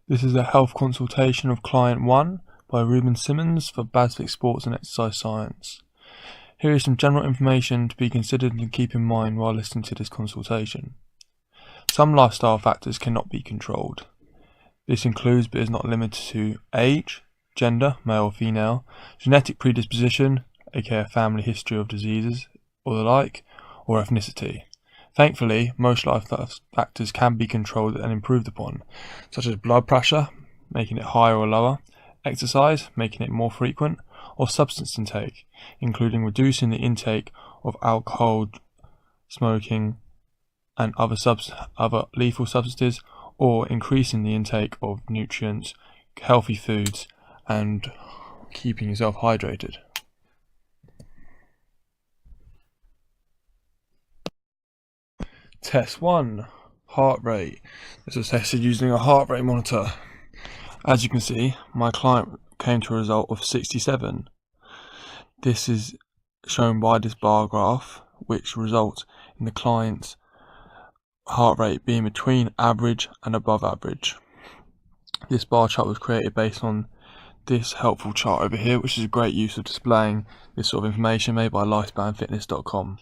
This is a health consultation of Client 1 by Ruben Simmons for Basvic Sports and Exercise Science. Here is some general information to be considered and keep in mind while listening to this consultation. Some lifestyle factors cannot be controlled. This includes but is not limited to age, gender, male or female, genetic predisposition, aka a family history of diseases or the like, or ethnicity. Thankfully, most lifestyle factors can be controlled and improved upon, such as blood pressure, making it higher or lower, exercise, making it more frequent, or substance intake, including reducing the intake of alcohol, smoking, and other lethal substances, or increasing the intake of nutrients, healthy foods, and keeping yourself hydrated. Test 1. Heart rate. This was tested using a heart rate monitor. As you can see, my client came to a result of 67. This is shown by this bar graph, which results in the client's heart rate being between average and above average. This bar chart was created based on this helpful chart over here, which is a great use of displaying this sort of information, made by lifespanfitness.com.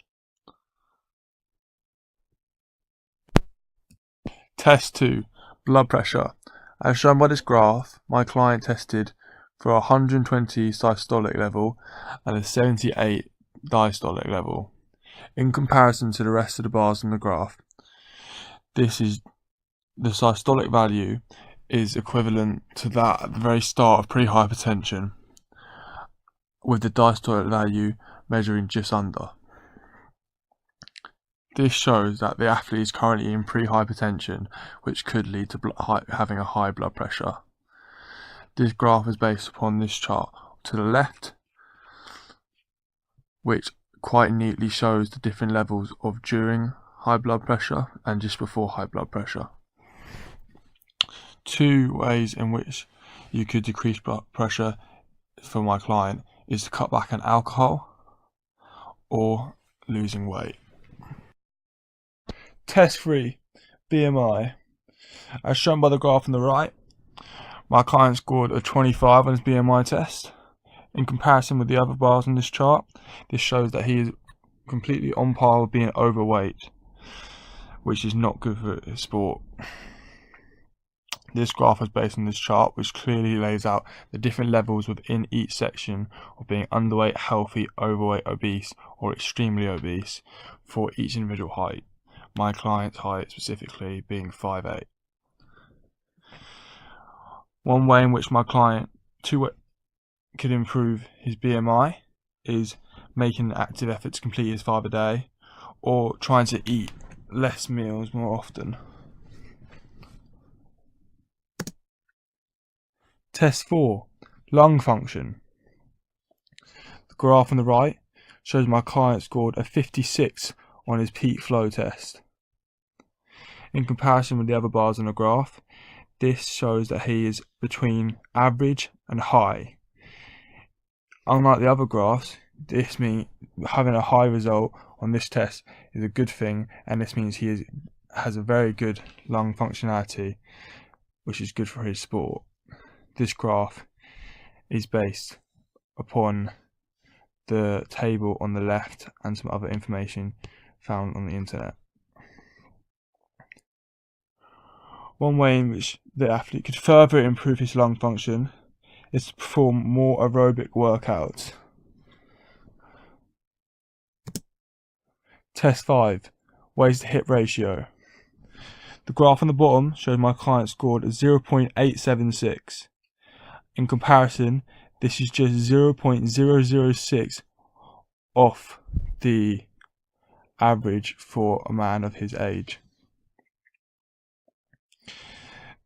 Test 2. Blood pressure. As shown by this graph, my client tested for a 120 systolic level and a 78 diastolic level. In comparison to the rest of the bars on the graph, the systolic value is equivalent to that at the very start of pre-hypertension, with the diastolic value measuring just under. This shows that the athlete is currently in pre-hypertension, which could lead to having a high blood pressure. This graph is based upon this chart to the left, which quite neatly shows the different levels of during high blood pressure and just before high blood pressure. Two ways in which you could decrease blood pressure for my client is to cut back on alcohol or losing weight. Test 3. BMI. As shown by the graph on the right, my client scored a 25 on his BMI test. In comparison with the other bars on this chart, this shows that he is completely on par with being overweight, which is not good for his sport. This graph is based on this chart, which clearly lays out the different levels within each section of being underweight, healthy, overweight, obese, or extremely obese for each individual height. My client's height specifically being 5'8". One way in which my client could improve his BMI is making an active effort to complete his 5 a day, or trying to eat less meals more often. Test 4. Lung function. The graph on the right shows my client scored a 56 on his peak flow test. In comparison with the other bars on the graph, this shows that he is between average and high. Unlike the other graphs, this means having a high result on this test is a good thing, and this means he has a very good lung functionality, which is good for his sport. This graph is based upon the table on the left and some other information found on the internet. One way in which the athlete could further improve his lung function is to perform more aerobic workouts. Test 5. Waist to hip ratio. The graph on the bottom shows my client scored a 0.876. In comparison, this is just 0.006 off the average for a man of his age.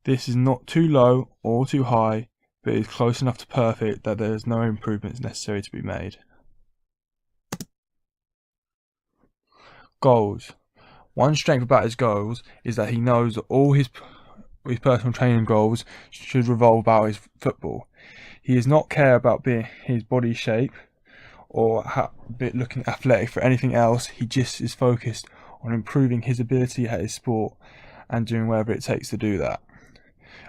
This is not too low or too high, but is close enough to perfect that there is no improvements necessary to be made. Goals. One strength about his goals is that he knows that all his personal training goals should revolve about his football. He does not care about his body shape or looking athletic for anything else. He just is focused on improving his ability at his sport and doing whatever it takes to do that.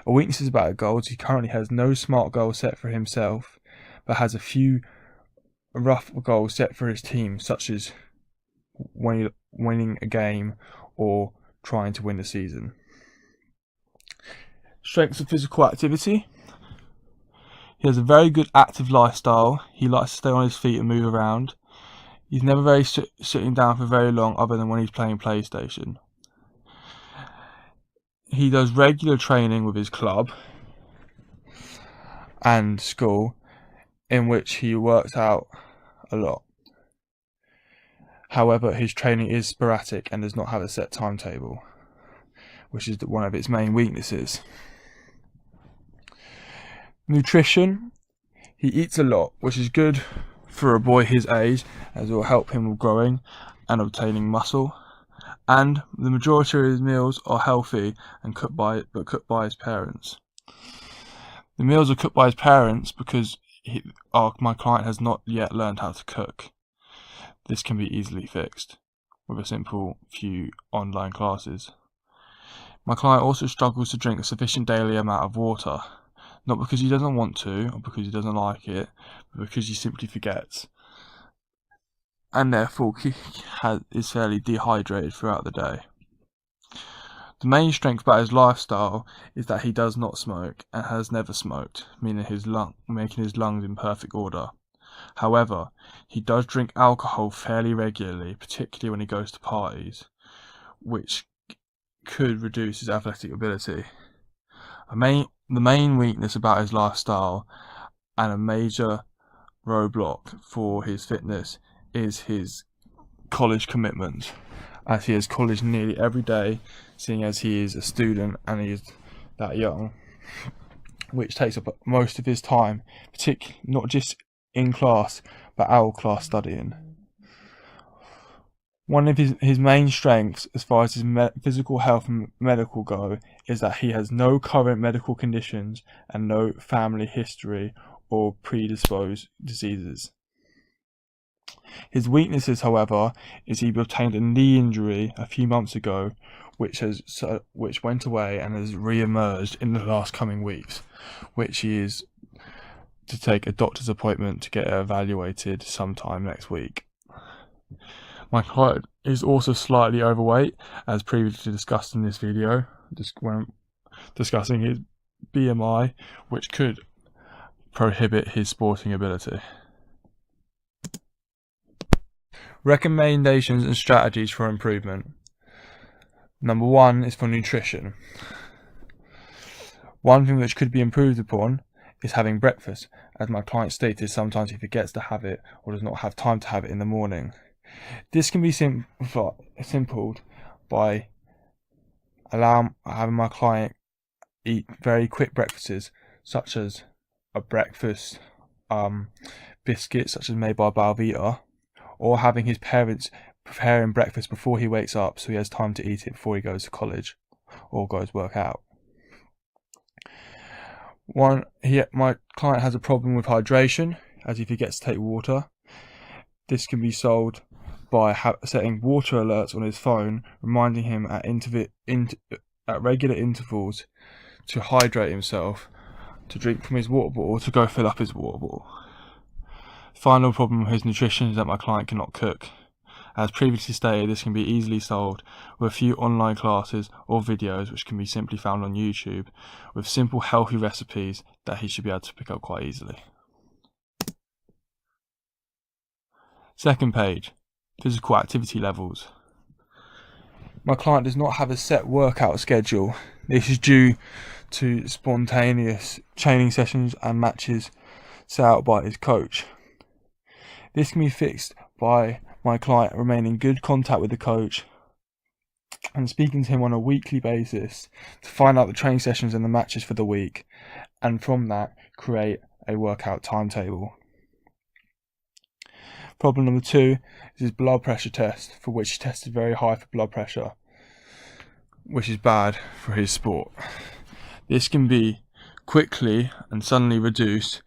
A weakness about goals: he currently has no SMART goals set for himself, but has a few rough goals set for his team, such as winning a game or trying to win the season. Strengths of physical activity: he has a very good active lifestyle. He likes to stay on his feet and move around. He's never very sitting down for very long, other than when he's playing PlayStation. He does regular training with his club and school, in which he works out a lot. However, his training is sporadic and does not have a set timetable, which is one of its main weaknesses. Nutrition: he eats a lot, which is good for a boy his age, as it will help him with growing and obtaining muscle. And the majority of his meals are healthy and cooked by his parents. The meals are cooked by his parents because my client has not yet learned how to cook. This can be easily fixed with a simple few online classes. My client also struggles to drink a sufficient daily amount of water, not because he doesn't want to or because he doesn't like it, but because he simply forgets, and therefore is fairly dehydrated throughout the day. The main strength about his lifestyle is that he does not smoke and has never smoked, meaning making his lungs in perfect order. However, he does drink alcohol fairly regularly, particularly when he goes to parties, which could reduce his athletic ability. The main weakness about his lifestyle and a major roadblock for his fitness is his college commitment, as he has college nearly every day, seeing as he is a student and he is that young, which takes up most of his time, particularly not just in class but out of class studying. One of his main strengths as far as his physical health and medical go is that he has no current medical conditions and no family history or predisposed diseases. His weaknesses, however, is he obtained a knee injury a few months ago, which went away and has re-emerged in the last coming weeks, which he is to take a doctor's appointment to get it evaluated sometime next week. My client is also slightly overweight, as previously discussed in this video, when discussing his BMI, which could prohibit his sporting ability. Recommendations and strategies for improvement. Number 1 is for nutrition. One thing which could be improved upon is having breakfast, as my client stated sometimes he forgets to have it or does not have time to have it in the morning. This can be simplified by having my client eat very quick breakfasts, such as a breakfast biscuit, such as made by Balvita, or having his parents preparing breakfast before he wakes up so he has time to eat it before he goes to college or goes work out. My client has a problem with hydration, as he forgets to take water. This can be solved by setting water alerts on his phone, reminding him at regular intervals to hydrate himself, to drink from his water bottle, to go fill up his water bottle. Final problem with his nutrition is that my client cannot cook. As previously stated, this can be easily solved with a few online classes or videos which can be simply found on YouTube, with simple healthy recipes that he should be able to pick up quite easily. Second page, physical activity levels. My client does not have a set workout schedule. This is due to spontaneous training sessions and matches set out by his coach. This can be fixed by my client remaining in good contact with the coach and speaking to him on a weekly basis to find out the training sessions and the matches for the week, and from that create a workout timetable. Problem number 2 is his blood pressure test, for which he tested very high for blood pressure, which is bad for his sport. This can be quickly and suddenly reduced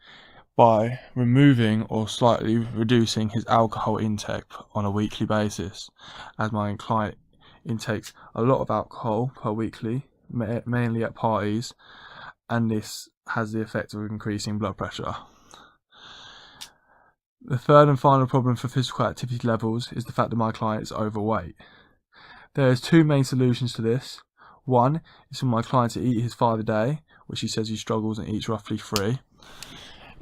by removing or slightly reducing his alcohol intake on a weekly basis, as my client intakes a lot of alcohol per weekly, mainly at parties, and this has the effect of increasing blood pressure. The third and final problem for physical activity levels is the fact that my client is overweight. There is two main solutions to this. One is for my client to eat his 5 a day, which he says he struggles and eats roughly 3.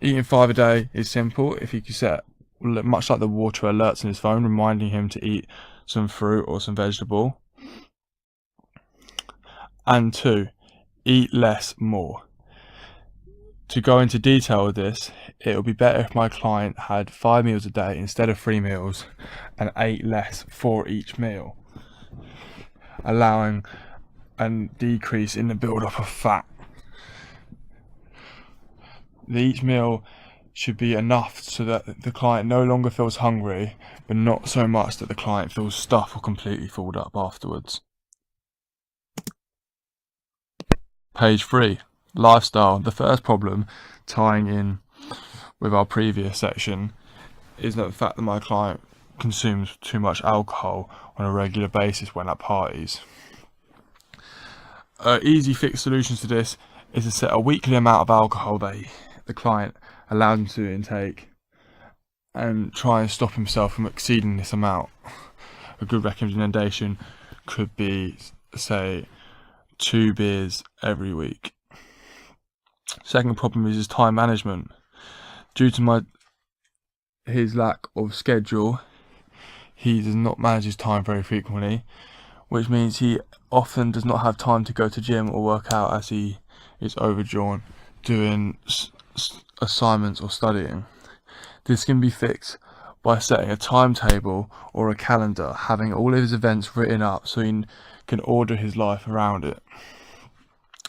Eating 5 a day is simple if he can set, much like the water alerts on his phone, reminding him to eat some fruit or some vegetable. And 2, eat less more. To go into detail with this, it would be better if my client had 5 meals a day instead of 3 meals and ate less for each meal, allowing a decrease in the build-up of fat. Each meal should be enough so that the client no longer feels hungry, but not so much that the client feels stuffed or completely filled up afterwards. Page 3. Lifestyle. The first problem, tying in with our previous section, is the fact that my client consumes too much alcohol on a regular basis when at parties. Easy fix solutions to this is to set a weekly amount of alcohol that the client allows him to intake and try and stop himself from exceeding this amount. A good recommendation could be, say, 2 beers every week. Second problem is his time management. Due to his lack of schedule, he does not manage his time very frequently, which means he often does not have time to go to gym or work out as he is overdrawn doing assignments or studying. This can be fixed by setting a timetable or a calendar, having all of his events written up so he can order his life around it.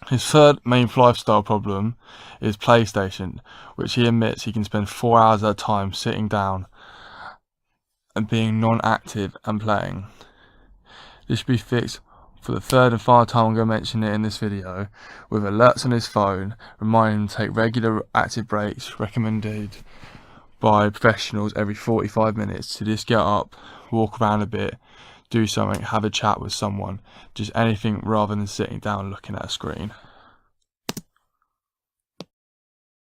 His third main lifestyle problem is PlayStation, which he admits he can spend 4 hours at a time sitting down and being non-active and playing. This should be fixed for the third and final time I'm going to mention it in this video, with alerts on his phone reminding him to take regular active breaks recommended by professionals every 45 minutes to just get up, walk around a bit, do something, have a chat with someone, just anything rather than sitting down looking at a screen.